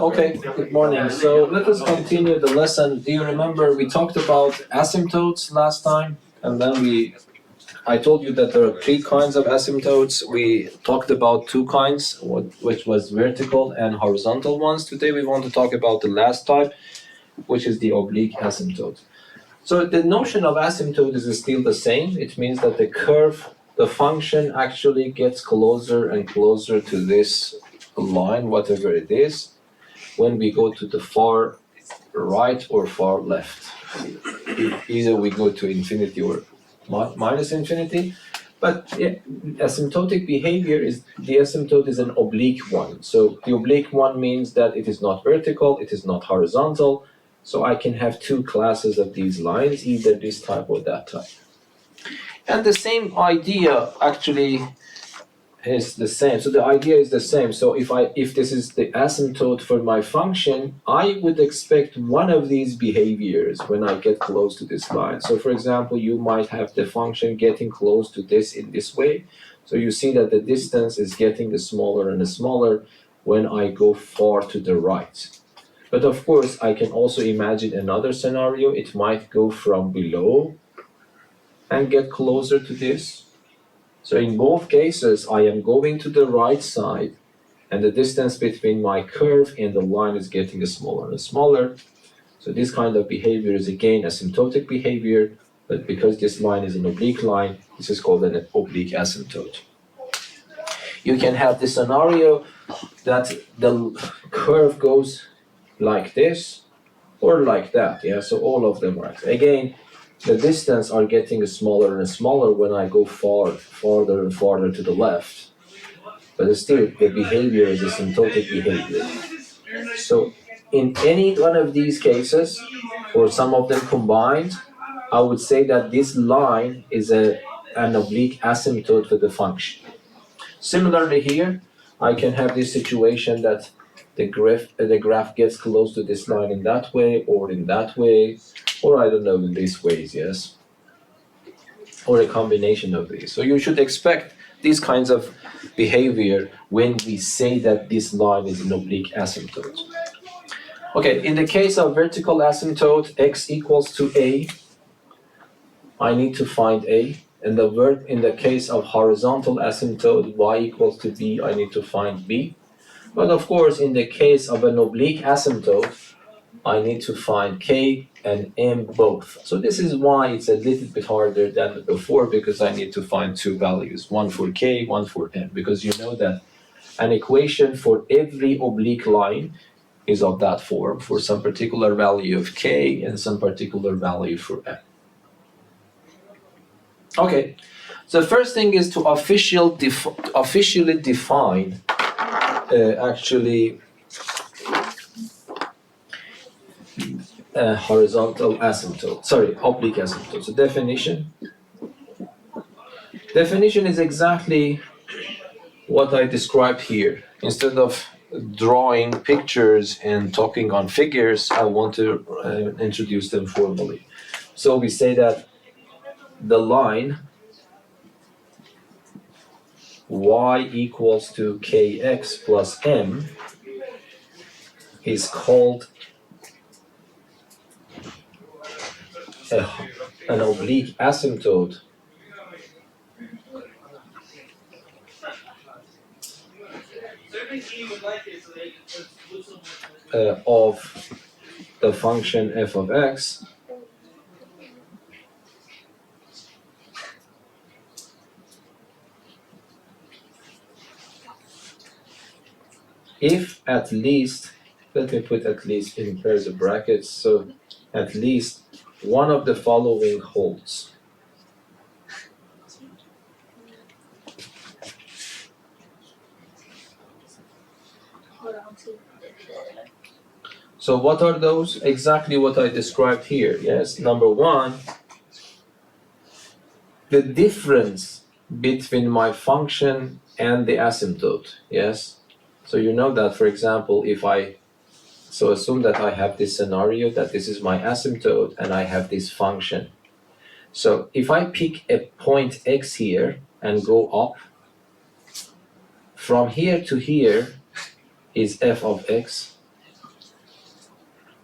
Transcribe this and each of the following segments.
Okay, good morning. So let us continue the lesson. Do you remember we talked about asymptotes last time? And then I told you that there are three kinds of asymptotes. We talked about two kinds, which was vertical and horizontal ones. Today we want to talk about the last type, which is the oblique asymptote. So the notion of asymptote is still the same. It means that the curve, the function actually gets closer and closer to this line, whatever it is, when we go to the far right or far left. Either we go to infinity or minus infinity. But asymptotic behavior the asymptote is an oblique one. So the oblique one means that it is not vertical, it is not horizontal. So I can have two classes of these lines, either this type or that type. And the same idea actually is the same. So the idea is the same. So if this is the asymptote for my function, I would expect one of these behaviors when I get close to this line. So for example, you might have the function getting close to this in this way. So you see that the distance is getting smaller and smaller when I go far to the right. But of course, I can also imagine another scenario. It might go from below and get closer to this. So in both cases, I am going to the right side, and the distance between my curve and the line is getting smaller and smaller. So this kind of behavior is again asymptotic behavior, but because this line is an oblique line, this is called an oblique asymptote. You can have the scenario that the curve goes like this or like that, yeah, so all of them work. Again, the distance are getting smaller and smaller when I go farther and farther to the left, but still the behavior is asymptotic behavior. So in any one of these cases, or some of them combined, I would say that this line is an oblique asymptote for the function. Similarly here, I can have this situation that the graph gets close to this line in that way, or in that way, or I don't know, in these ways, yes? Or a combination of these. So you should expect these kinds of behavior when we say that this line is an oblique asymptote. Okay, in the case of vertical asymptote, x equals to a, I need to find a. And in the case of horizontal asymptote, y equals to b, I need to find b. But of course, in the case of an oblique asymptote, I need to find k and m both. So this is why it's a little bit harder than before, because I need to find two values, one for k, one for m, because you know that an equation for every oblique line is of that form for some particular value of k and some particular value for m. Okay, so the first thing is to officially define horizontal asymptote, oblique asymptote. So definition is exactly what I described here. Instead of drawing pictures and talking on figures, I want to introduce them formally. So we say that the line y equals to kx plus m is called an oblique asymptote of the function f of x if at least, let me put at least in pairs of brackets, so at least one of the following holds. So what are those? Exactly what I described here, yes. Number one, the difference between my function and the asymptote, yes. So you know that, for example, so assume that I have this scenario that this is my asymptote and I have this function. So if I pick a point x here and go up from here to here is f of x,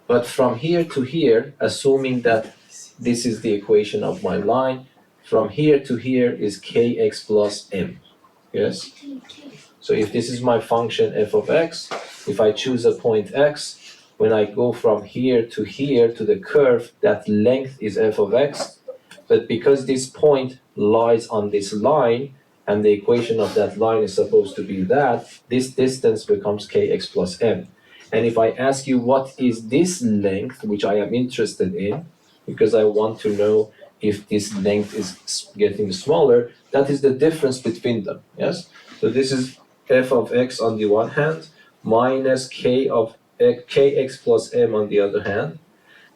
but from here to here, assuming that this is the equation of my line, from here to here is kx plus m, yes? So if this is my function f of x, if I choose a point x, when I go from here to the curve, that length is f of x, but because this point lies on this line, and the equation of that line is supposed to be that, this distance becomes kx plus m. And if I ask you what is this length, which I am interested in, because I want to know if this length is getting smaller, that is the difference between them, yes? So this is f of x on the one hand, minus kx plus m on the other hand.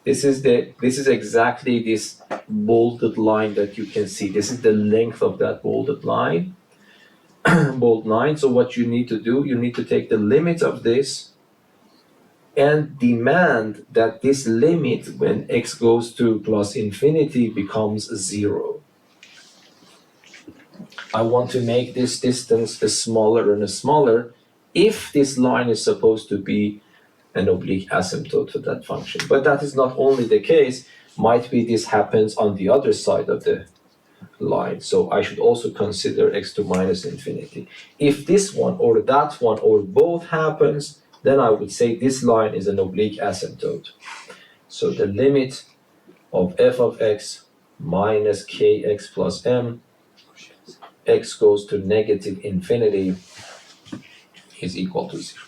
This is exactly this bolded line that you can see. This is the length of that bolded line, bold line. So what you need to do, you need to take the limit of this and demand that this limit, when x goes to plus infinity, becomes 0. I want to make this distance smaller and smaller if this line is supposed to be an oblique asymptote for that function. But that is not only the case, might be this happens on the other side of the line. So I should also consider x to minus infinity. If this one or that one or both happens, then I would say this line is an oblique asymptote. So the limit of f of x minus kx plus m, x goes to negative infinity, is equal to 0.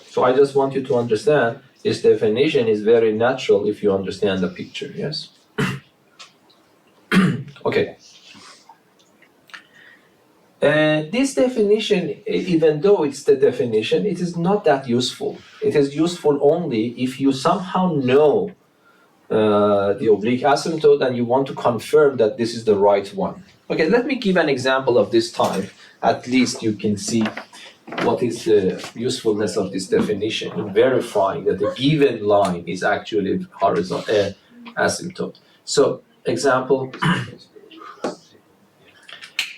So I just want you to understand this definition is very natural if you understand the picture, yes? Okay. This definition, even though it's the definition, it is not that useful. It is useful only if you somehow know the oblique asymptote and you want to confirm that this is the right one. Okay, let me give an example of this type. At least you can see what is the usefulness of this definition in verifying that the given line is actually horizontal asymptote. So, example,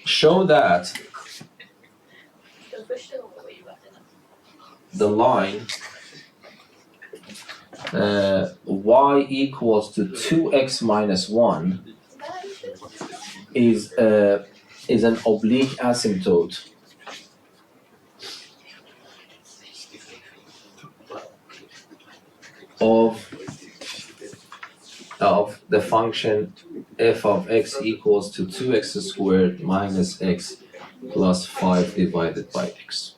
show that the line y equals to 2x minus 1 is an oblique asymptote of the function f of x equals to 2x squared minus x plus 5 divided by x.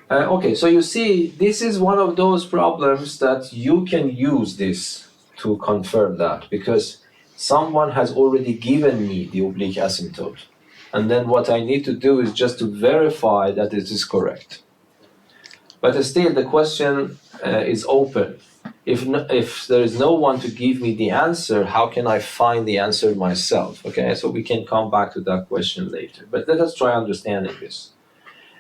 Okay, so you see, this is one of those problems that you can use this to confirm that, because someone has already given me the oblique asymptote. And then what I need to do is just to verify that it is correct. But still, the question is open. If there is no one to give me the answer, how can I find the answer myself? Okay, so we can come back to that question later. But let us try understanding this.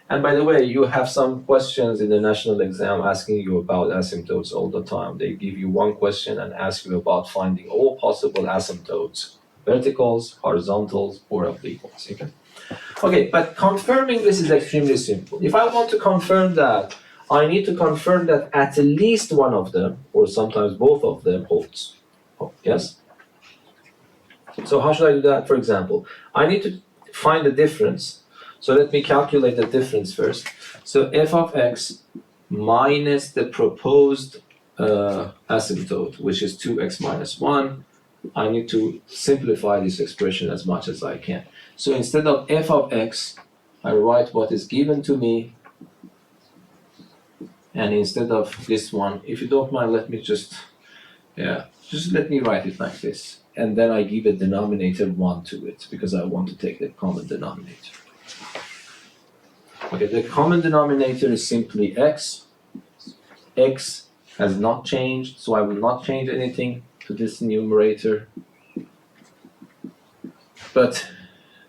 And by the way, you have some questions in the national exam asking you about asymptotes all the time. They give you one question and ask you about finding all possible asymptotes, verticals, horizontals, or obliques. Okay, but confirming this is extremely simple. If I want to confirm that, I need to confirm that at least one of them, or sometimes both of them, holds. Yes? So how should I do that? For example, I need to find the difference. So let me calculate the difference first. So f of x minus the proposed asymptote, which is 2x minus 1, I need to simplify this expression as much as I can. So instead of f of x, I write what is given to me, and instead of this one, if you don't mind, let me just let me write it like this. And then I give a denominator 1 to it, because I want to take the common denominator. Okay, the common denominator is simply x. X has not changed, so I will not change anything to this numerator. But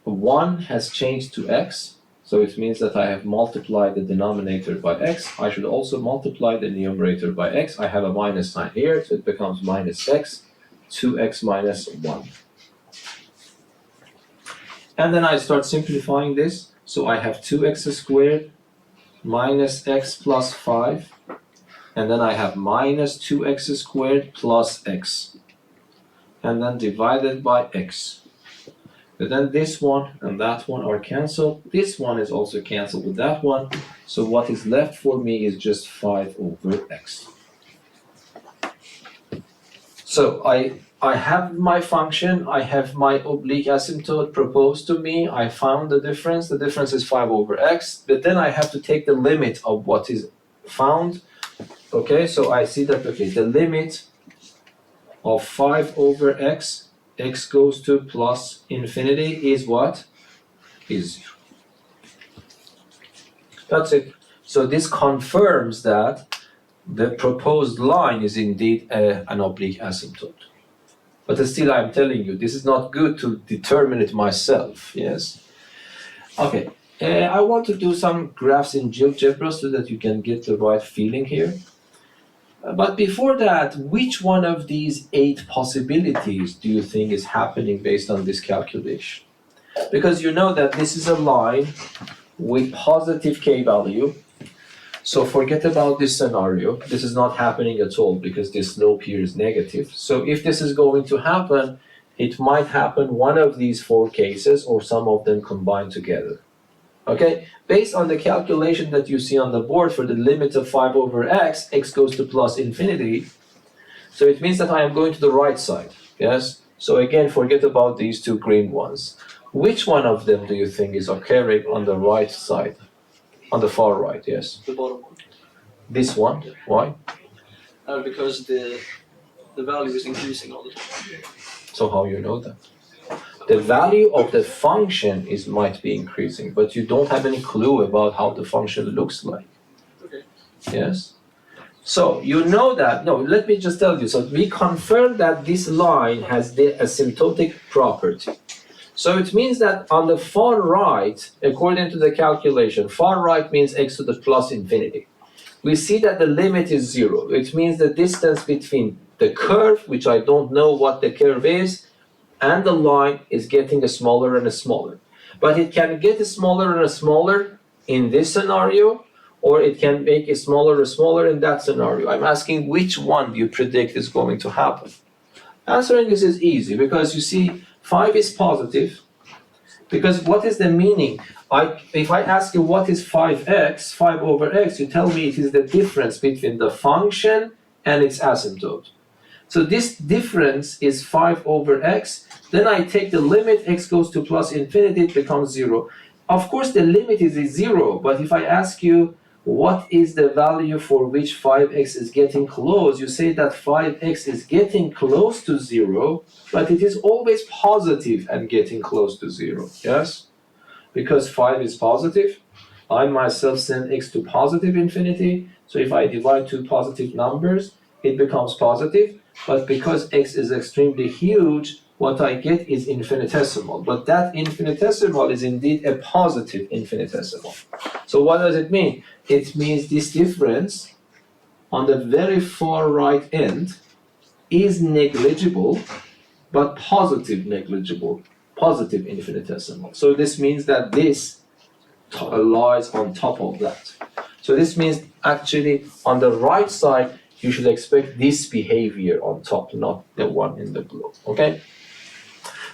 1 has changed to x, so it means that I have multiplied the denominator by x. I should also multiply the numerator by x. I have a minus sign here, so it becomes minus x, 2x minus 1. And then I start simplifying this, so I have 2x squared minus x plus 5, and then I have minus 2x squared plus x, and then divided by x. But then this one and that one are cancelled. This one is also cancelled with that one. So what is left for me is just 5 over x. So I have my function, I have my oblique asymptote proposed to me, I found the difference is 5 over x, but then I have to take the limit of what is found. Okay, so I see that, okay, the limit of 5 over x, x goes to plus infinity, is what? Is 0. That's it. So this confirms that the proposed line is indeed an oblique asymptote. But still, I'm telling you, this is not good to determine it myself, yes? Okay, I want to do some graphs in GeoGebra so that you can get the right feeling here. But before that, which one of these 8 possibilities do you think is happening based on this calculation? Because you know that this is a line with positive k-value. So forget about this scenario. This is not happening at all because this slope here is negative. So if this is going to happen, it might happen one of these 4 cases or some of them combined together. Okay, based on the calculation that you see on the board for the limit of 5 over x, x goes to plus infinity. So it means that I am going to the right side, yes? So again, forget about these 2 green ones. Which one of them do you think is occurring on the right side? On the far right, yes? The bottom one. This one, why? Because the value is increasing all the time. So how you know that? The value of the function might be increasing, but you don't have any clue about how the function looks like. Okay. Yes? So you know that, no, let me just tell you. So we confirm that this line has the asymptotic property. So it means that on the far right, according to the calculation, far right means x to the plus infinity. We see that the limit is 0. It means the distance between the curve, which I don't know what the curve is, and the line is getting smaller and smaller. But it can get smaller and smaller in this scenario, or it can make it smaller and smaller in that scenario. I'm asking which one do you predict is going to happen? Answering this is easy because you see 5 is positive. Because what is the meaning? If I ask you what is 5x, 5 over x, you tell me it is the difference between the function and its asymptote. So this difference is 5 over x. Then I take the limit, x goes to plus infinity, it becomes 0. Of course, the limit is 0, but if I ask you what is the value for which 5x is getting close, you say that 5x is getting close to 0, but it is always positive and getting close to 0, yes? Because 5 is positive, I myself send x to positive infinity, so if I divide 2 positive numbers, it becomes positive, but because x is extremely huge, what I get is infinitesimal, but that infinitesimal is indeed a positive infinitesimal. So what does it mean? It means this difference on the very far right end is negligible, but positive negligible, positive infinitesimal. So this means that this lies on top of that. So this means actually on the right side, you should expect this behavior on top, not the one in the blue, okay?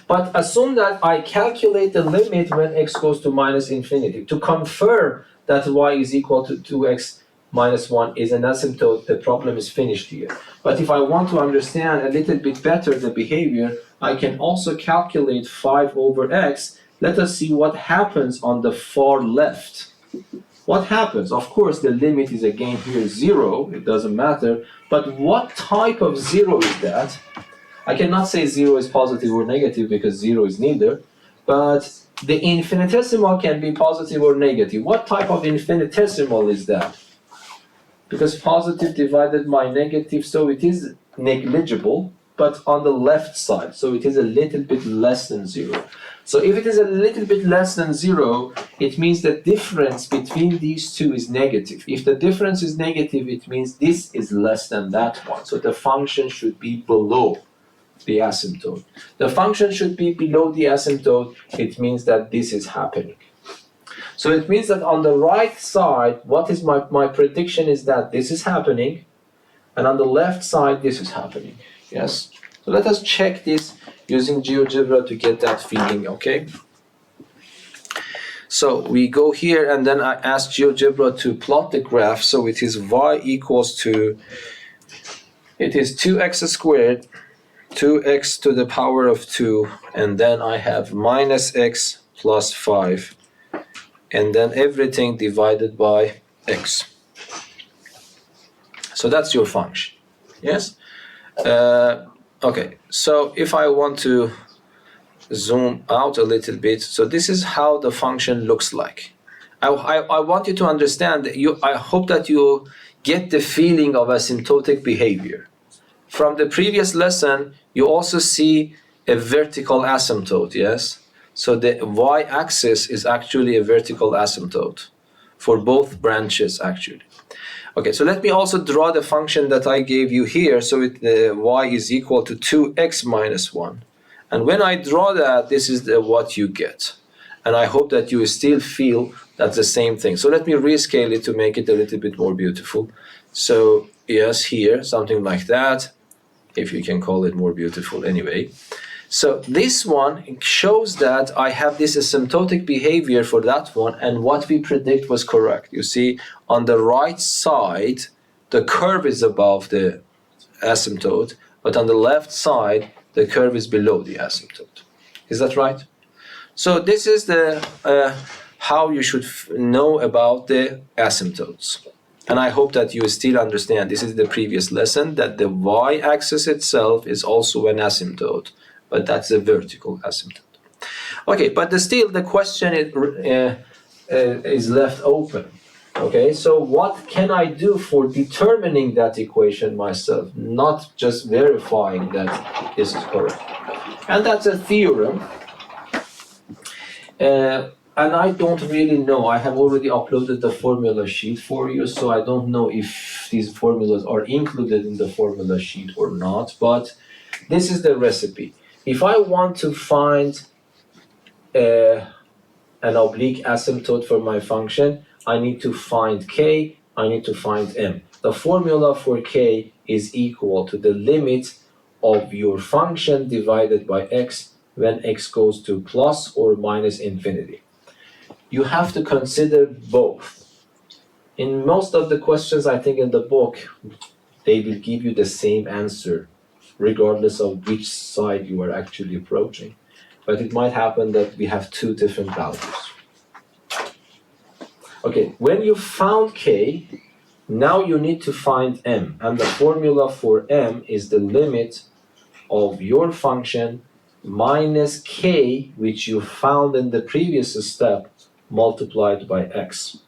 But assume that I calculate the limit when x goes to minus infinity. To confirm that y is equal to 2x minus 1 is an asymptote, the problem is finished here. But if I want to understand a little bit better the behavior, I can also calculate 5 over x. Let us see what happens on the far left. What happens? Of course, the limit is again here 0, it doesn't matter. But what type of 0 is that? I cannot say 0 is positive or negative because 0 is neither, but the infinitesimal can be positive or negative. What type of infinitesimal is that? Because positive divided by negative, so it is negligible, but on the left side, so it is a little bit less than 0. So if it is a little bit less than 0, it means the difference between these two is negative. If the difference is negative, it means this is less than that one. So the function should be below the asymptote. The function should be below the asymptote. It means that this is happening. So it means that on the right side, what is my prediction is that this is happening, and on the left side, this is happening. Yes? So let us check this using GeoGebra to get that feeling, okay? So we go here, and then I ask GeoGebra to plot the graph. So it is y equals to, it is 2x squared, 2x to the power of 2, and then I have minus x plus 5, and then everything divided by x. So that's your function, yes? Okay, so if I want to zoom out a little bit, so this is how the function looks like. I want you to understand, that I hope that you get the feeling of asymptotic behavior. From the previous lesson, you also see a vertical asymptote, yes? So the y-axis is actually a vertical asymptote for both branches, actually. Okay, so let me also draw the function that I gave you here. So y is equal to 2x minus 1. And when I draw that, this is what you get. And I hope that you still feel that's the same thing. So let me rescale it to make it a little bit more beautiful. So yes, here, something like that, if you can call it more beautiful anyway. So this one shows that I have this asymptotic behavior for that one, and what we predict was correct. You see, on the right side, the curve is above the asymptote, but on the left side, the curve is below the asymptote. Is that right? So this is the how you should know about the asymptotes. And I hope that you still understand, this is the previous lesson, that the y-axis itself is also an asymptote, but that's a vertical asymptote. Okay, but still the question is left open. Okay, so what can I do for determining that equation myself, not just verifying that this is correct? And that's a theorem. And I don't really know. I have already uploaded the formula sheet for you, so I don't know if these formulas are included in the formula sheet or not, but this is the recipe. If I want to find an oblique asymptote for my function, I need to find k, I need to find m. The formula for k is equal to the limit of your function divided by x when x goes to plus or minus infinity. You have to consider both. In most of the questions, I think in the book, they will give you the same answer, regardless of which side you are actually approaching. But it might happen that we have two different values. Okay, when you found k, now you need to find m. And the formula for m is the limit of your function minus k, which you found in the previous step, multiplied by x.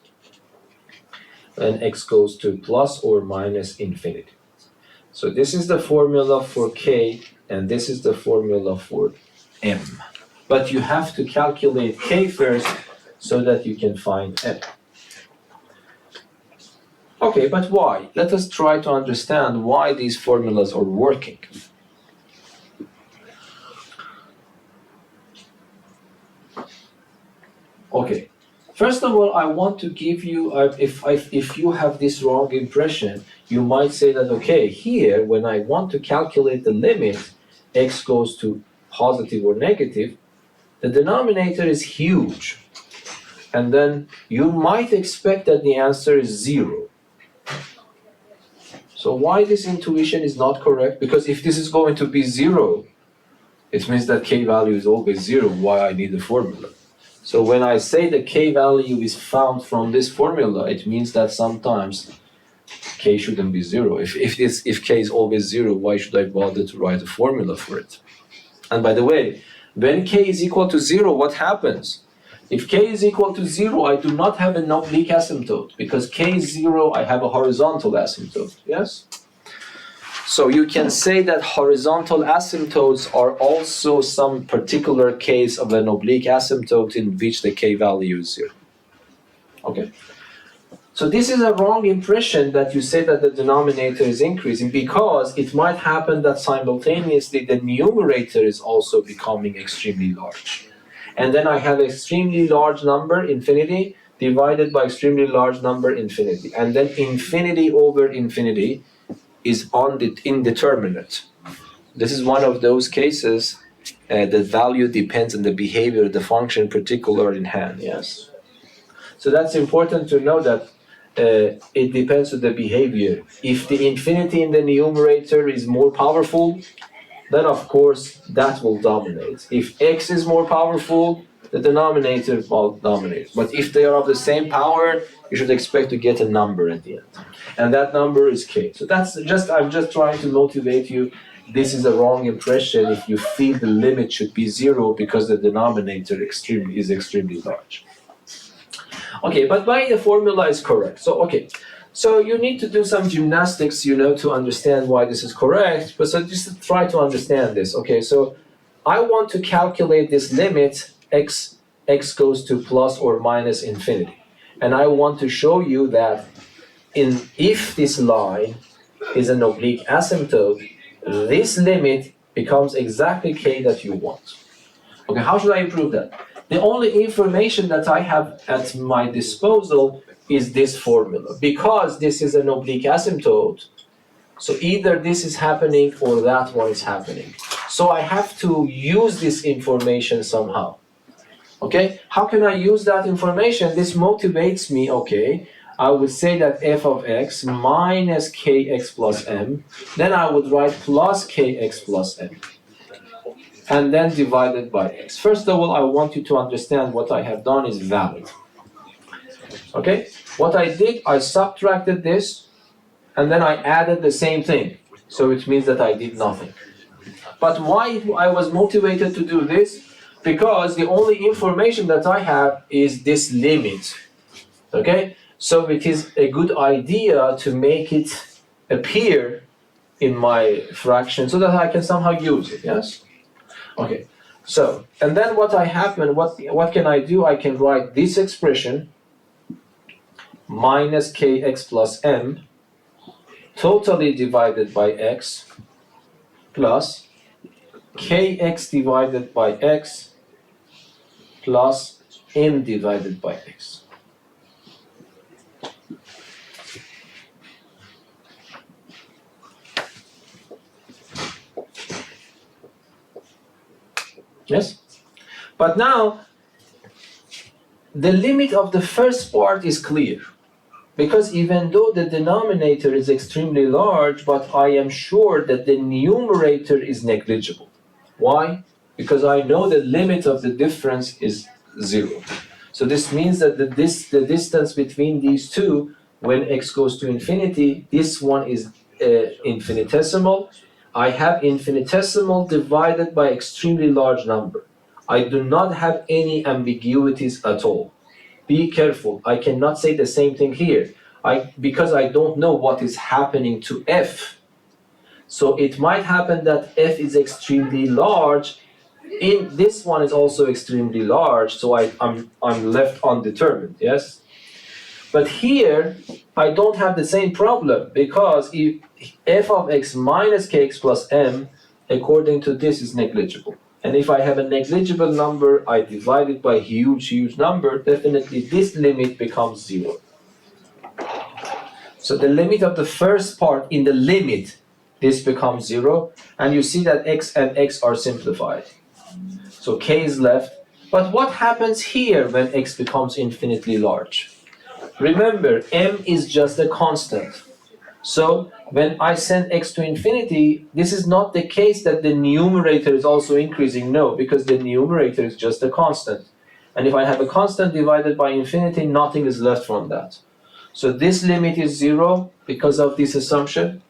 And x goes to plus or minus infinity. So this is the formula for k, and this is the formula for m. But you have to calculate k first so that you can find m. Okay, but why? Let us try to understand why these formulas are working. Okay, first of all, I want to give you, if you have this wrong impression, you might say that, okay, here, when I want to calculate the limit, x goes to positive or negative, the denominator is huge. And then you might expect that the answer is 0. So why this intuition is not correct? Because if this is going to be 0, it means that k value is always 0, why I need the formula. So when I say the k value is found from this formula, it means that sometimes k shouldn't be 0. If k is always 0, why should I bother to write a formula for it? And by the way, when k is equal to 0, what happens? If k is equal to 0, I do not have an oblique asymptote. Because k is 0, I have a horizontal asymptote. Yes? So you can say that horizontal asymptotes are also some particular case of an oblique asymptote in which the k value is 0. Okay? So this is a wrong impression that you say that the denominator is increasing, because it might happen that simultaneously the numerator is also becoming extremely large. And then I have extremely large number, infinity, divided by extremely large number, infinity. And then infinity over infinity is indeterminate. This is one of those cases the value depends on the behavior of the function particular in hand, yes? So that's important to know that it depends on the behavior. If the infinity in the numerator is more powerful, then of course that will dominate. If x is more powerful, the denominator will dominate. But if they are of the same power, you should expect to get a number at the end. And that number is k. So I'm just trying to motivate you. This is a wrong impression if you feel the limit should be 0 because the denominator is extremely large. Okay, but by the formula is correct. So, okay. So you need to do some gymnastics, to understand why this is correct. But so just try to understand this. Okay, so I want to calculate this limit x goes to plus or minus infinity. And I want to show you that if this line is an oblique asymptote, this limit becomes exactly k that you want. Okay, how should I prove that? The only information that I have at my disposal is this formula. Because this is an oblique asymptote, so either this is happening or that one is happening. So I have to use this information somehow. Okay, how can I use that information? This motivates me, okay. I would say that f of x minus kx plus m, then I would write plus kx plus m, and then divided by x. First of all, I want you to understand what I have done is valid. Okay, what I did, I subtracted this, and then I added the same thing. So it means that I did nothing. But why I was motivated to do this? Because the only information that I have is this limit. Okay? So it is a good idea to make it appear in my fraction so that I can somehow use it, yes? Okay. So, and then what can I do? I can write this expression minus kx plus m totally divided by x plus kx divided by x plus m divided by x. Yes? But now, the limit of the first part is clear. Because even though the denominator is extremely large, but I am sure that the numerator is negligible. Why? Because I know the limit of the difference is 0. So this means that the distance between these two, when x goes to infinity, this one is infinitesimal. I have infinitesimal divided by extremely large number. I do not have any ambiguities at all. Be careful, I cannot say the same thing here. Because I don't know what is happening to f. So it might happen that f is extremely large. This one is also extremely large, so I'm left undetermined, yes? But here, I don't have the same problem, because if f of x minus kx plus m, according to this, is negligible. And if I have a negligible number, I divide it by a huge number, definitely this limit becomes 0. So the limit of the first part in the limit, this becomes 0, and you see that x and x are simplified. So k is left. But what happens here when x becomes infinitely large? Remember, m is just a constant. So when I send x to infinity, this is not the case that the numerator is also increasing. No, because the numerator is just a constant. And if I have a constant divided by infinity, nothing is left from that. So this limit is 0 because of this assumption.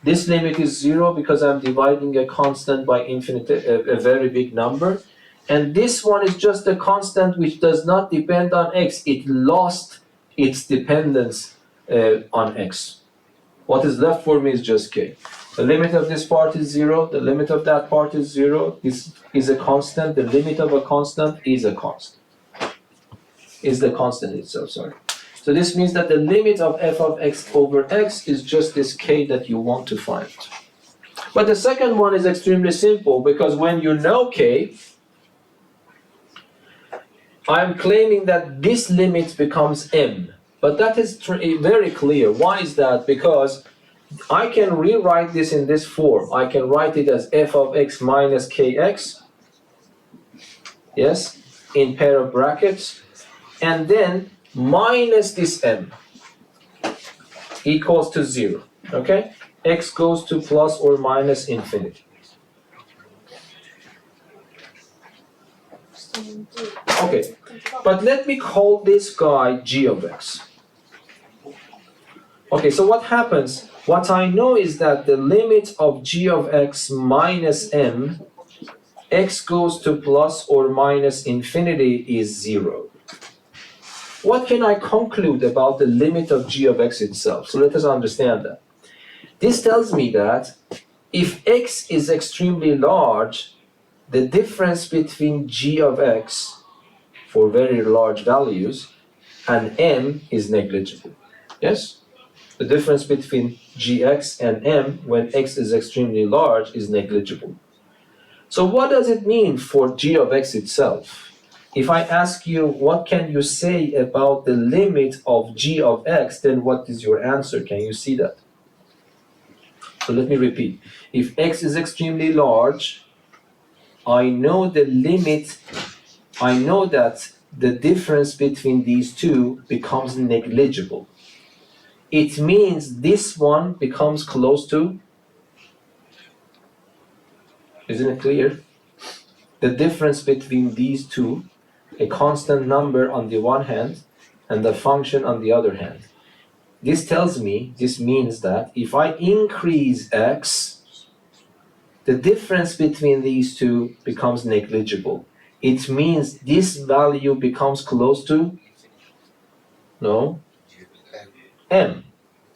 This limit is 0 because I'm dividing a constant by infinity, a very big number. And this one is just a constant which does not depend on x. It lost its dependence on x. What is left for me is just k. The limit of this part is 0, the limit of that part is 0, this is a constant, the limit of a constant is a constant. Is the constant itself, sorry. So this means that the limit of f of x over x is just this k that you want to find. But the second one is extremely simple, because when you know k, I'm claiming that this limit becomes m. But that is very clear. Why is that? Because I can rewrite this in this form. I can write it as f of x minus kx, yes, in pair of brackets, and then minus this m equals to 0, okay? X goes to plus or minus infinity. Okay, but let me call this guy g of x. Okay, so what happens? What I know is that the limit of g of x minus m, x goes to plus or minus infinity is 0. What can I conclude about the limit of g of x itself? So let us understand that. This tells me that if x is extremely large, the difference between g of x for very large values and m is negligible. Yes? The difference between gx and m when x is extremely large is negligible. So what does it mean for g of x itself? If I ask you, what can you say about the limit of g of x, then what is your answer? Can you see that? So let me repeat. If x is extremely large, I know the limit, I know that the difference between these two becomes negligible. It means this one becomes close to, isn't it clear? The difference between these two, a constant number on the one hand and the function on the other hand. This tells me, this means that if I increase x, the difference between these two becomes negligible. It means this value becomes close to, no, m.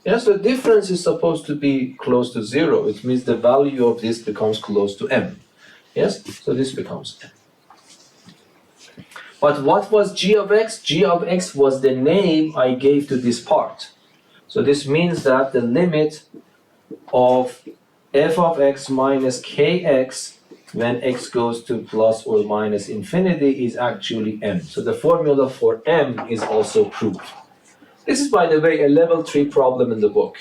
Yes, the difference is supposed to be close to 0. It means the value of this becomes close to m. Yes, so this becomes m. But what was g of x? G of x was the name I gave to this part. So this means that the limit of f of x minus kx when x goes to plus or minus infinity is actually m. So the formula for m is also proved. This is, by the way, a level 3 problem in the book.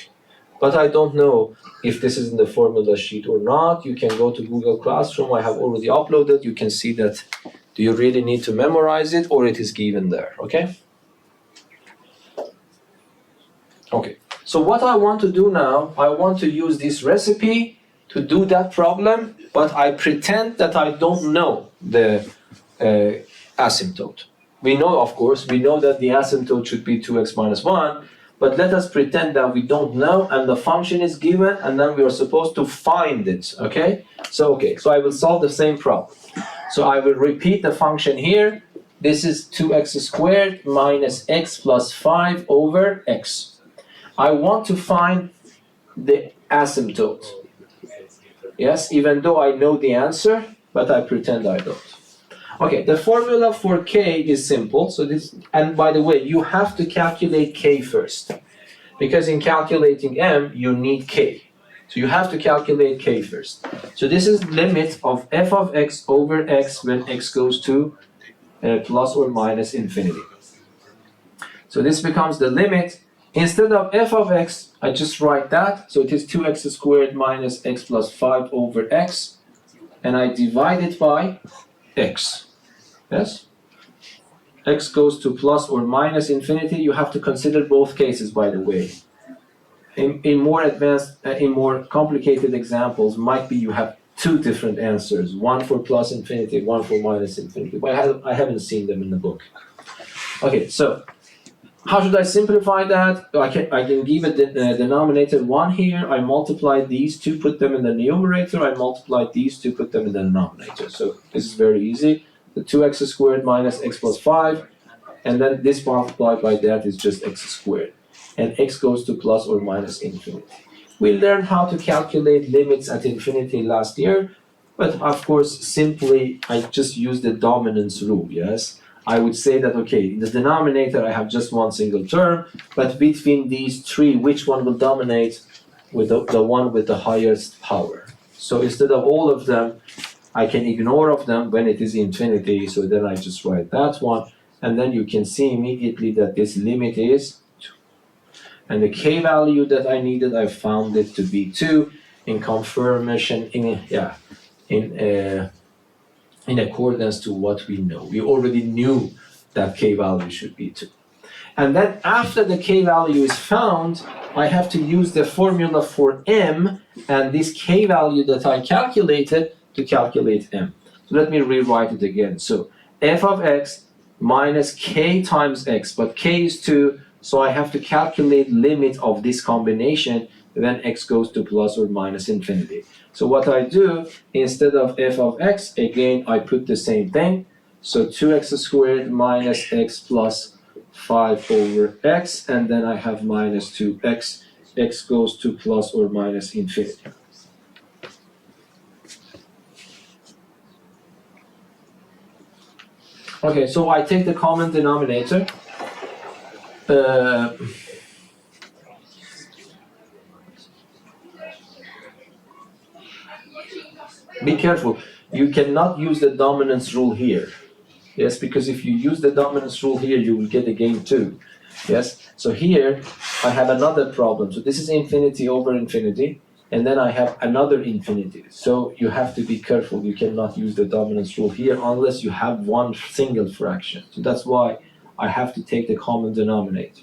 But I don't know if this is in the formula sheet or not. You can go to Google Classroom. I have already uploaded. You can see that. Do you really need to memorize it, or it is given there, okay? Okay, so what I want to do now, I want to use this recipe to do that problem, but I pretend that I don't know the asymptote. We know, of course, we know that the asymptote should be 2x minus 1, but let us pretend that we don't know and the function is given and then we are supposed to find it, okay? So I will solve the same problem. So I will repeat the function here. This is 2x squared minus x plus 5 over x. I want to find the asymptote. Yes, even though I know the answer, but I pretend I don't. Okay, the formula for k is simple. So this, and by the way, you have to calculate k first. Because in calculating m, you need k. So you have to calculate k first. So this is limit of f of x over x when x goes to plus or minus infinity. So this becomes the limit. Instead of f of x, I just write that. So it is 2x squared minus x plus 5 over x. And I divide it by x. Yes? X goes to plus or minus infinity. You have to consider both cases, by the way. In more advanced, in more complicated examples, might be you have two different answers. One for plus infinity, one for minus infinity. But I haven't seen them in the book. Okay, so how should I simplify that? I can give it the denominator 1 here. I multiply these two, put them in the numerator. I multiply these two, put them in the denominator. So this is very easy. The 2x squared minus x plus 5. And then this multiplied by that is just x squared. And x goes to plus or minus infinity. We learned how to calculate limits at infinity last year, but of course, simply I just use the dominance rule, yes? I would say that, okay, in the denominator I have just one single term, but between these three, which one will dominate? With the one with the highest power. So instead of all of them, I can ignore of them when it is infinity, so then I just write that one, and then you can see immediately that this limit is 2. And the k value that I needed, I found it to be 2 in confirmation, in accordance to what we know. We already knew that k value should be 2. And then after the k value is found, I have to use the formula for m and this k value that I calculated to calculate m. So let me rewrite it again. So f of x minus k times x, but k is 2, so I have to calculate limit of this combination when x goes to plus or minus infinity. So what I do, instead of f of x, again I put the same thing. So 2x squared minus x plus 5 over x, and then I have minus 2x. X goes to plus or minus infinity. Okay, so I take the common denominator. Be careful, you cannot use the dominance rule here. Yes, because if you use the dominance rule here, you will get again 2. Yes, so here I have another problem. So this is infinity over infinity, and then I have another infinity. So you have to be careful. You cannot use the dominance rule here unless you have one single fraction. So that's why I have to take the common denominator.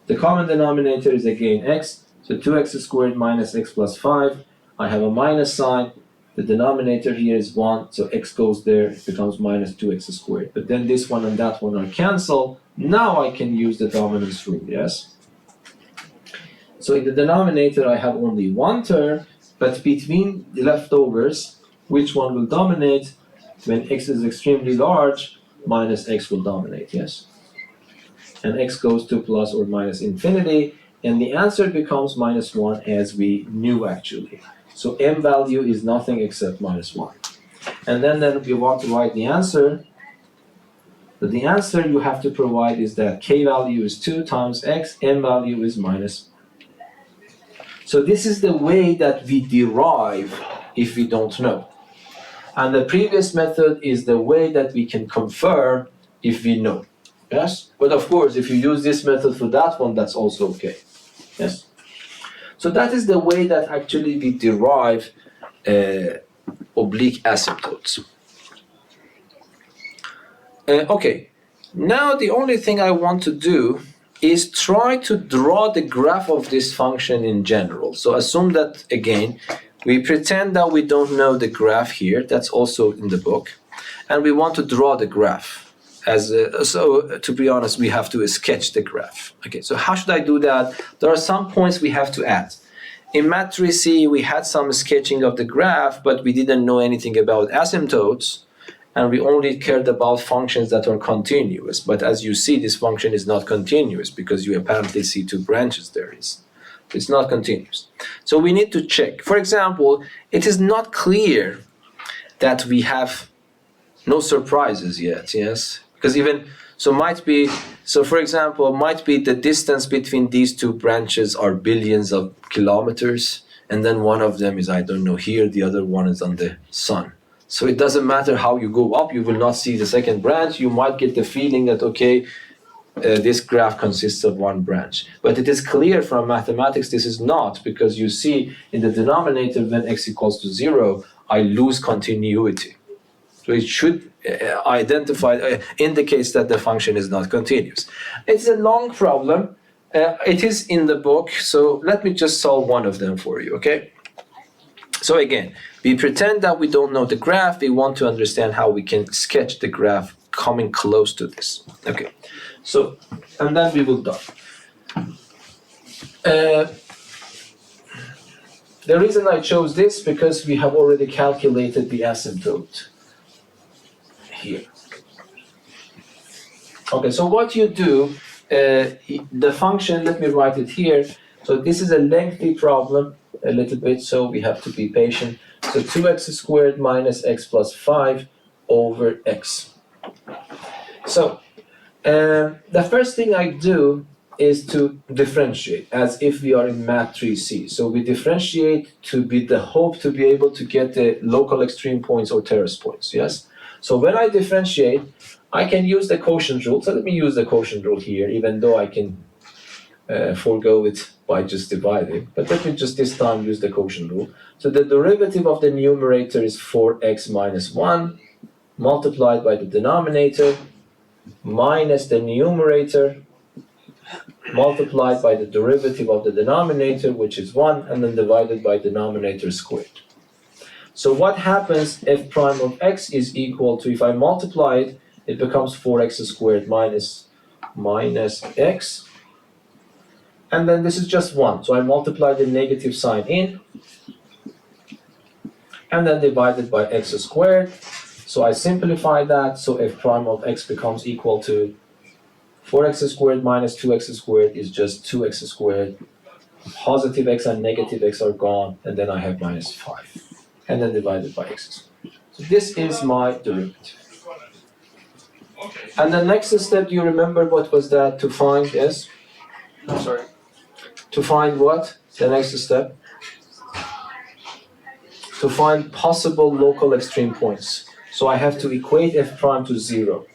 The common denominator is again x, so 2x squared minus x plus 5. I have a minus sign. The denominator here is 1, so x goes there, it becomes minus 2x squared. But then this one and that one are cancelled. Now I can use the dominance rule, yes? So in the denominator I have only one term, but between the leftovers, which one will dominate? When x is extremely large, minus x will dominate, yes? And x goes to plus or minus infinity, and the answer becomes minus 1 as we knew actually. So m value is nothing except minus 1. And then we want to write the answer. But the answer you have to provide is that k value is 2 times x, m value is minus 1. So this is the way that we derive if we don't know. And the previous method is the way that we can confirm if we know. Yes? But of course, if you use this method for that one, that's also okay. Yes? So that is the way that actually we derive oblique asymptotes. Okay, now the only thing I want to do is try to draw the graph of this function in general. So assume that, again, we pretend that we don't know the graph here. That's also in the book. And we want to draw the graph. So to be honest, we have to sketch the graph. Okay, so how should I do that? There are some points we have to add. In Math 3C, we had some sketching of the graph, but we didn't know anything about asymptotes, and we only cared about functions that are continuous. But as you see, this function is not continuous because you apparently see 2 branches there is. It's not continuous. So we need to check. For example, it is not clear that we have no surprises yet, yes? Because for example, might be the distance between these 2 branches are billions of kilometers, and then one of them is, I don't know, here, the other one is on the sun. So it doesn't matter how you go up, you will not see the second branch. You might get the feeling that, okay, this graph consists of one branch. But it is clear from mathematics this is not, because you see in the denominator when x equals to 0, I lose continuity. So it should indicates that the function is not continuous. It's a long problem. It is in the book, so let me just solve one of them for you, okay? So again, we pretend that we don't know the graph. We want to understand how we can sketch the graph coming close to this. Okay, so, and then we will done. The reason I chose this because we have already calculated the asymptote here. Okay, so what you do, the function, let me write it here. So this is a lengthy problem. a little bit, so we have to be patient. So 2x squared minus x plus 5 over x. So the first thing I do is to differentiate as if we are in math 3C. So we differentiate to be the hope to be able to get the local extreme points or terrace points, yes? So when I differentiate, I can use the quotient rule. So let me use the quotient rule here, even though I can forego it by just dividing. But let me just this time use the quotient rule. So the derivative of the numerator is 4x minus 1 multiplied by the denominator minus the numerator multiplied by the derivative of the denominator, which is 1, and then divided by denominator squared. So what happens if prime of x is equal to, if I multiply it, it becomes 4x squared minus x. And then this is just 1. So I multiply the negative sign in, and then divided by x squared. So I simplify that, so f prime of x becomes equal to 4x squared minus 2x squared is just 2x squared. Positive x and negative x are gone, and then I have minus 5. And then divided by x squared. So this is my derivative. And the next step, do you remember what was that to find, yes? I'm sorry. To find what? The next step? To find possible local extreme points. So I have to equate f prime to 0.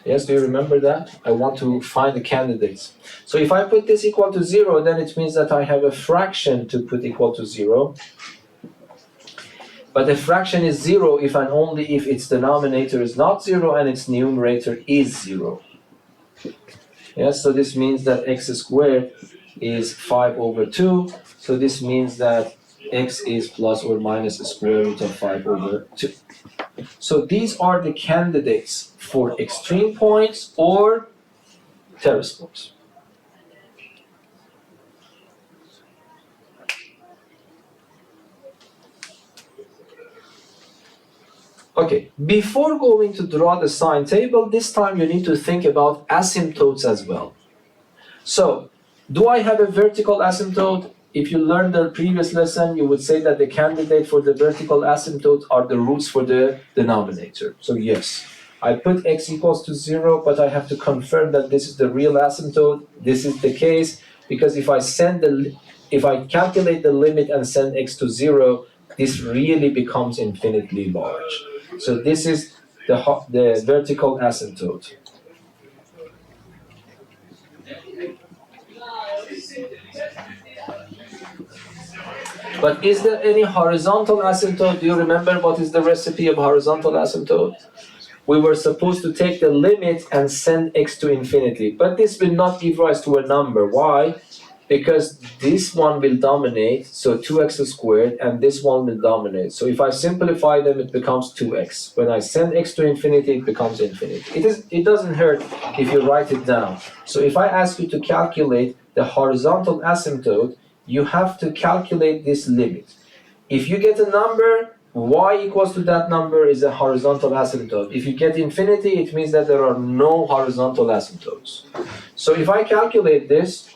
Yes, do you remember that? I want to find the candidates. So if I put this equal to 0, then it means that I have a fraction to put equal to 0. But the fraction is 0 if and only if its denominator is not 0 and its numerator is 0. Yes, so this means that x squared is 5 over 2. So this means that x is plus or minus the square root of 5 over 2. So these are the candidates for extreme points or terrace points. Okay, before going to draw the sign table, this time you need to think about asymptotes as well. So, do I have a vertical asymptote? If you learned the previous lesson, you would say that the candidate for the vertical asymptote are the roots for the denominator. So yes, I put x equals to 0, but I have to confirm that this is the real asymptote. This is the case, because if I calculate the limit and send x to 0, this really becomes infinitely large. So this is the vertical asymptote. But is there any horizontal asymptote? Do you remember what is the recipe of horizontal asymptote? We were supposed to take the limit and send x to infinity, but this will not give rise to a number. Why? Because this one will dominate, so 2x squared, and this one will dominate. So if I simplify them, it becomes 2x. When I send x to infinity, it becomes infinity. It doesn't hurt if you write it down. So if I ask you to calculate the horizontal asymptote, you have to calculate this limit. If you get a number, y equals to that number is a horizontal asymptote. If you get infinity, it means that there are no horizontal asymptotes. So if I calculate this,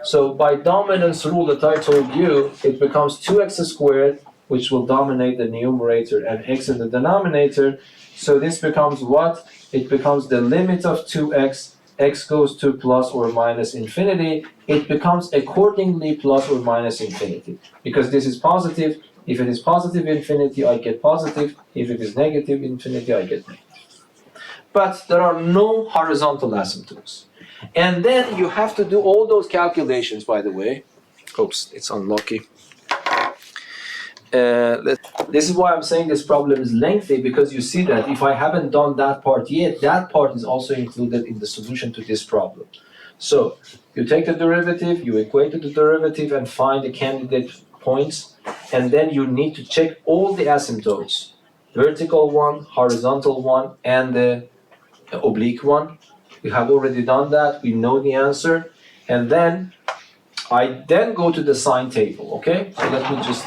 so by dominance rule that I told you, it becomes 2x squared, which will dominate the numerator, and x in the denominator. So this becomes what? It becomes the limit of 2x, x goes to plus or minus infinity. It becomes accordingly plus or minus infinity. Because this is positive. If it is positive infinity, I get positive. If it is negative infinity, I get negative. But there are no horizontal asymptotes. And then you have to do all those calculations, by the way. Oops, it's unlucky. This is why I'm saying this problem is lengthy, because you see that if I haven't done that part yet, that part is also included in the solution to this problem. So you take the derivative, you equate the derivative and find the candidate points, and then you need to check all the asymptotes. Vertical one, horizontal one, and the oblique one. We have already done that, we know the answer, and then I then go to the sign table, okay? So let me just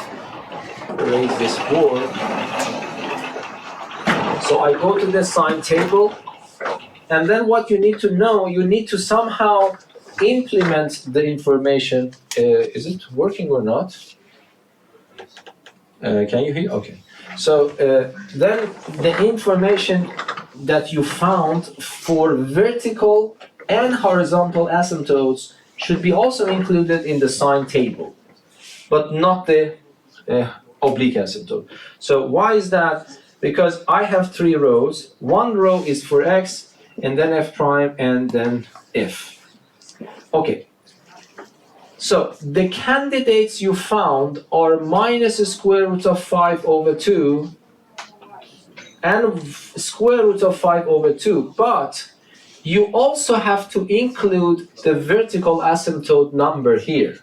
erase this board. So I go to the sign table, and then what you need to know, you need to somehow implement the information, is it working or not? Can you hear? Okay. So then the information that you found for vertical and horizontal asymptotes should be also included in the sign table, but not the oblique asymptote. So why is that? Because I have 3 rows. One row is for x, and then f prime, and then f. Okay. So the candidates you found are minus the square root of 5 over 2 and square root of 5 over 2, but you also have to include the vertical asymptote number here.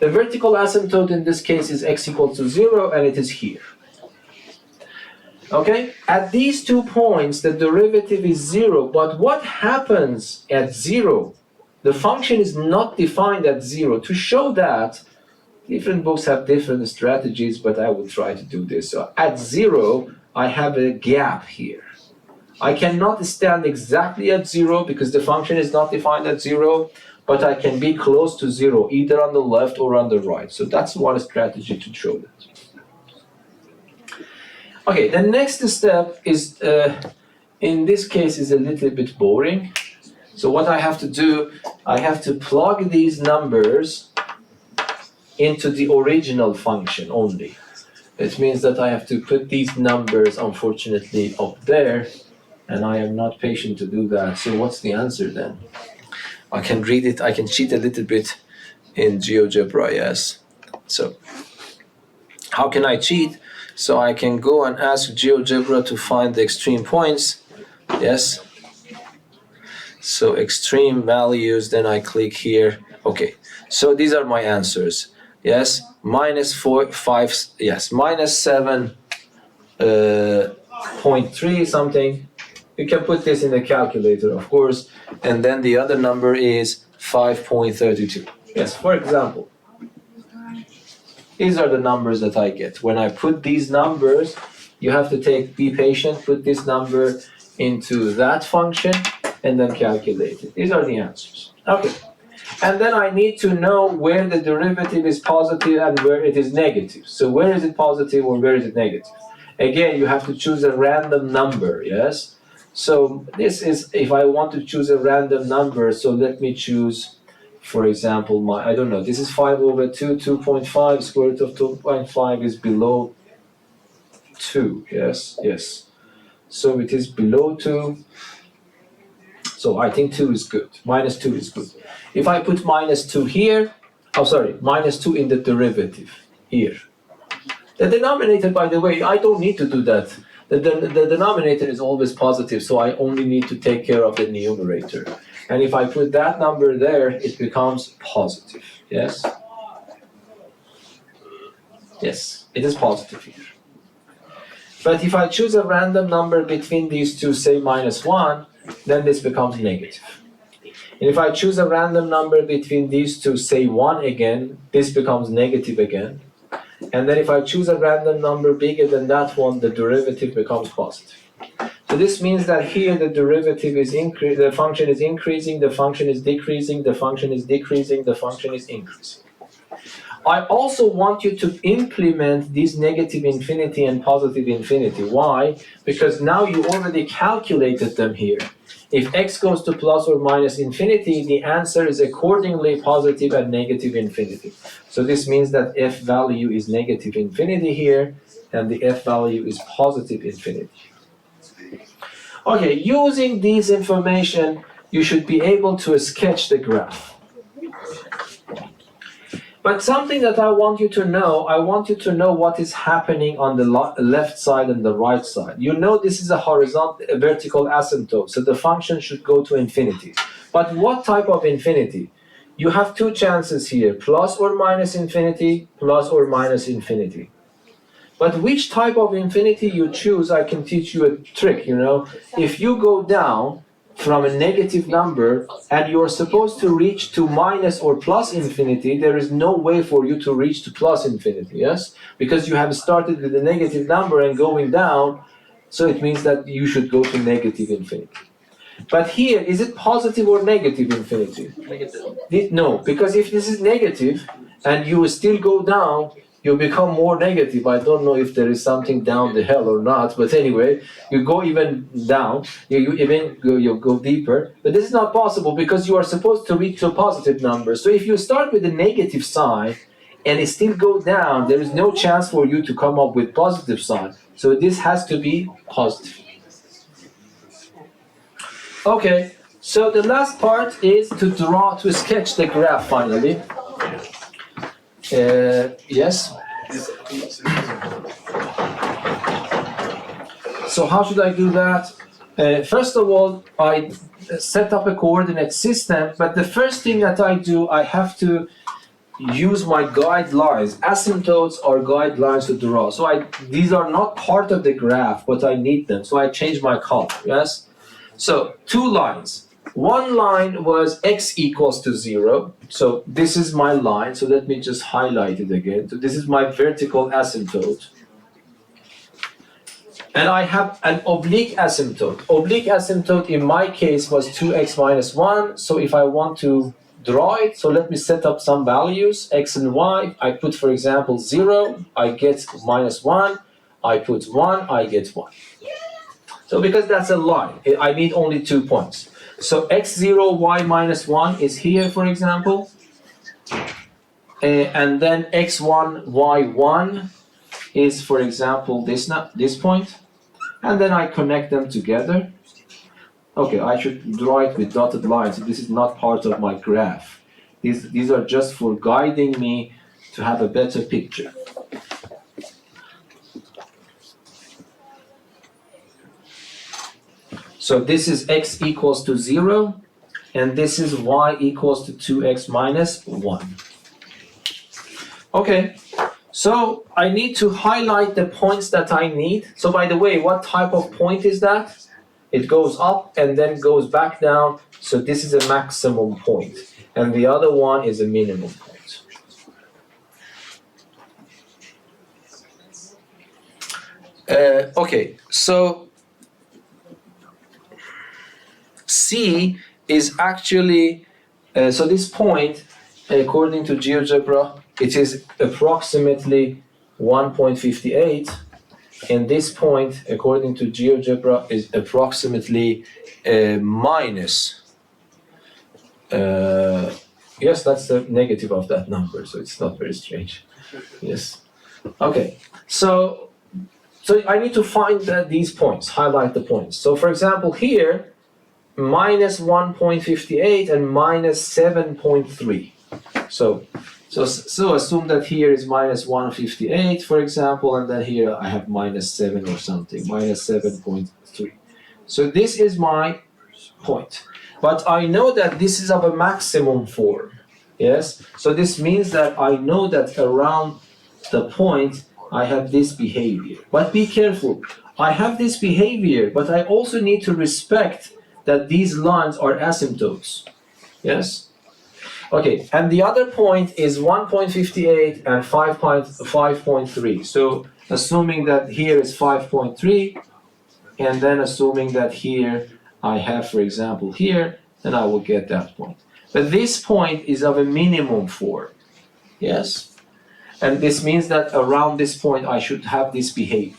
The vertical asymptote in this case is x equals to 0, and it is here. Okay? At these 2 points, the derivative is 0, but what happens at 0? The function is not defined at 0. To show that, different books have different strategies, but I will try to do this. So at 0, I have a gap here. I cannot stand exactly at 0 because the function is not defined at 0, but I can be close to 0, either on the left or on the right. So that's one strategy to show that. Okay, the next step is, in this case, is a little bit boring. So what I have to do, I have to plug these numbers into the original function only. It means that I have to put these numbers, unfortunately, up there, and I am not patient to do that. So what's the answer then? I can read it, I can cheat a little bit in GeoGebra, yes. So how can I cheat? So I can go and ask GeoGebra to find the extreme points, yes. So extreme values, then I click here. Okay, so these are my answers. Yes, minus 4, 5, yes, minus 7.3 something. You can put this in the calculator, of course. And then the other number is 5.32. Yes, for example. These are the numbers that I get. When I put these numbers, you have to be patient, put this number into that function, and then calculate it. These are the answers. Okay. And then I need to know where the derivative is positive and where it is negative. So where is it positive or where is it negative? Again, you have to choose a random number, yes? So this is, if I want to choose a random number, so let me choose, for example, I don't know, this is 5 over 2, 2.5, square root of 2.5 is below 2, yes? Yes. So it is below 2. So I think 2 is good. Minus 2 is good. If I put minus 2 here, minus 2 in the derivative here. The denominator, by the way, I don't need to do that. The denominator is always positive, so I only need to take care of the numerator. And if I put that number there, it becomes positive. Yes? Yes, it is positive here. But if I choose a random number between these two, say minus 1, then this becomes negative. And if I choose a random number between these two, say 1 again, this becomes negative again. And then if I choose a random number bigger than that one, the derivative becomes positive. So this means that here the derivative is the function is increasing, the function is decreasing, the function is decreasing, the function is increasing. I also want you to implement these negative infinity and positive infinity. Why? Because now you already calculated them here. If x goes to plus or minus infinity, the answer is accordingly positive and negative infinity. So this means that f value is negative infinity here, and the f value is positive infinity. Okay, using these information, you should be able to sketch the graph. But something that I want you to know what is happening on the left side and the right side. You know this is a vertical asymptote, so the function should go to infinity. But what type of infinity? You have 2 chances here, plus or minus infinity, plus or minus infinity. But which type of infinity you choose, I can teach you a trick, you know. If you go down from a negative number and you're supposed to reach to minus or plus infinity, there is no way for you to reach to plus infinity, yes? Because you have started with a negative number and going down, so it means that you should go to negative infinity. But here, is it positive or negative infinity? Negative. No, because if this is negative and you still go down, you become more negative. I don't know if there is something down the hill or not, but anyway, you go even down, you go deeper. But this is not possible because you are supposed to reach a positive number. So if you start with a negative sign and it still go down, there is no chance for you to come up with positive sign. So this has to be positive. Okay, so the last part is to sketch the graph finally. Yes? So how should I do that? First of all, I set up a coordinate system, but the first thing that I do, I have to use my guidelines. Asymptotes are guidelines to draw. So these are not part of the graph, but I need them. So I change my color, yes? So 2 lines. One line was x equals to 0. So this is my line. So let me just highlight it again. So this is my vertical asymptote. And I have an oblique asymptote. Oblique asymptote in my case was 2x minus 1. So if I want to draw it, so let me set up some values, x and y. I put, for example, 0. I get minus 1. I put 1. I get 1. So because that's a line, I need only 2 points. So x0, y minus 1 is here, for example. And then x1, y1 is, for example, this point. And then I connect them together. Okay, I should draw it with dotted lines. This is not part of my graph. These are just for guiding me to have a better picture. So this is x equals to 0, and this is y equals to 2x minus 1. Okay, so I need to highlight the points that I need. So by the way, what type of point is that? It goes up and then goes back down. So this is a maximum point, and the other one is a minimum point. Okay, so C is actually, so this point, according to GeoGebra, it is approximately 1.58, and this point, according to GeoGebra, is approximately minus. Yes, that's the negative of that number, so it's not very strange. Yes. Okay, so I need to find these points, highlight the points. So for example, here, minus 1.58 and minus 7.3. So assume that here is minus 158, for example, and then here I have minus 7 or something, minus 7.3. So this is my point. But I know that this is of a maximum form. Yes? So this means that I know that around the point I have this behavior. But be careful. I have this behavior, but I also need to respect that these lines are asymptotes. Yes? Okay, and the other point is 1.58 and 5.3. So assuming that here is 5.3, and then assuming that here I have, for example, here, then I will get that point. But this point is of a minimum form. Yes? And this means that around this point I should have this behavior.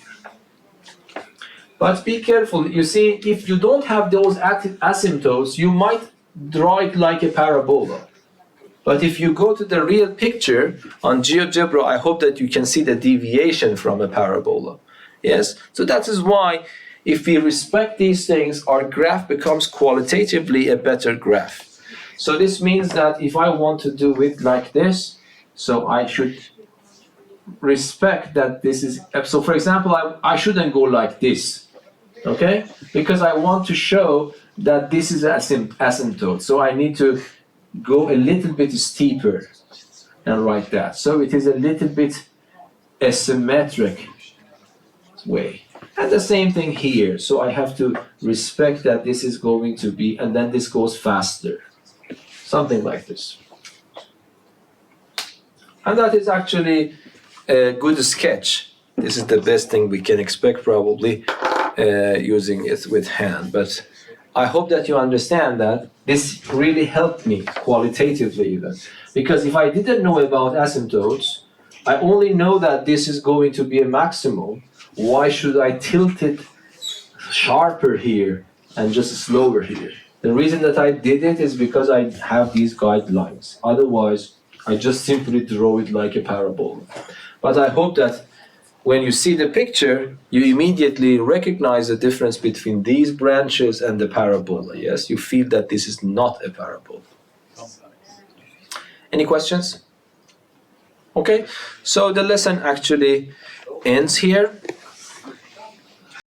But be careful, you see, if you don't have those asymptotes, you might draw it like a parabola. But if you go to the real picture on GeoGebra, I hope that you can see the deviation from a parabola. Yes? So that is why, if we respect these things, our graph becomes qualitatively a better graph. So this means that if I want to do it like this, so I should respect that this is, so for example, I shouldn't go like this, okay? Because I want to show that this is asymptote. So I need to go a little bit steeper and write that. So it is a little bit asymmetric way. And the same thing here. So I have to respect that this is going to be, and then this goes faster. Something like this. And that is actually a good sketch. This is the best thing we can expect probably using it with hand. But I hope that you understand that this really helped me qualitatively even. Because if I didn't know about asymptotes, I only know that this is going to be a maximum. Why should I tilt it sharper here and just slower here? The reason that I did it is because I have these guidelines. Otherwise, I just simply draw it like a parabola. But I hope that when you see the picture, you immediately recognize the difference between these branches and the parabola. Yes, you feel that this is not a parabola. Any questions? Okay, so the lesson actually ends here.